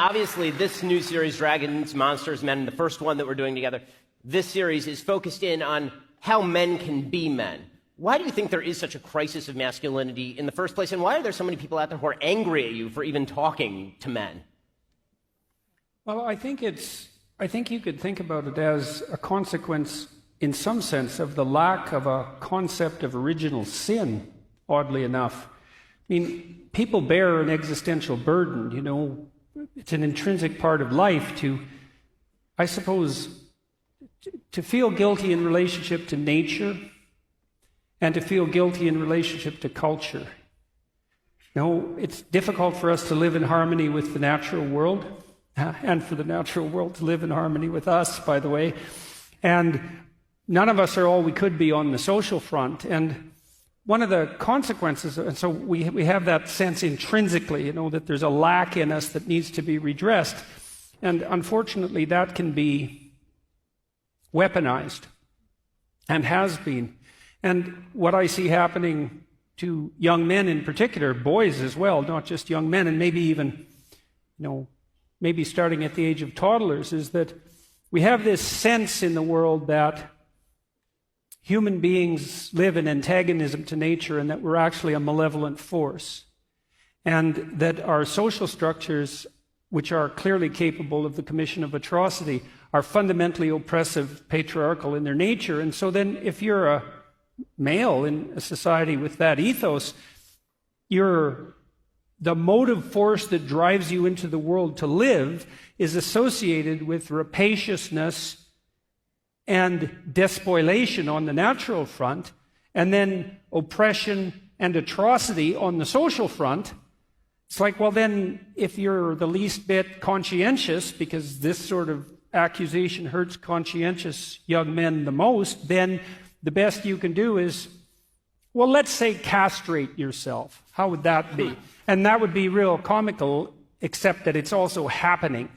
Obviously, this new series, Dragons, Monsters, Men, the first one that we're doing together, this series is focused in on how men can be men. Why do you think there is such a crisis of masculinity in the first place, and why are there so many people out there who are angry at you for even talking to men? Well, I think you could think about it as a consequence, in some sense, of the lack of a concept of original sin, oddly enough. I mean, people bear an existential burden, you know. It's an intrinsic part of life to, I suppose, to feel guilty in relationship to nature and to feel guilty in relationship to culture. You know, it's difficult for us to live in harmony with the natural world, and for the natural world to live in harmony with us, by the way. And none of us are all we could be on the social front. And one of the consequences, and so we have that sense intrinsically, you know, that there's a lack in us that needs to be redressed. And unfortunately, that can be weaponized, and has been. And what I see happening to young men in particular, boys as well, not just young men, and maybe even, you know, maybe starting at the age of toddlers, is that we have this sense in the world that human beings live in antagonism to nature and that we're actually a malevolent force. And that our social structures, which are clearly capable of the commission of atrocity, are fundamentally oppressive, patriarchal in their nature. And so then if you're a male in a society with that ethos, the motive force that drives you into the world to live is associated with rapaciousness and despoliation on the natural front, and then oppression and atrocity on the social front. It's like, well then, if you're the least bit conscientious, because this sort of accusation hurts conscientious young men the most, then the best you can do is, well, let's say castrate yourself. How would that be? And that would be real comical, except that it's also happening.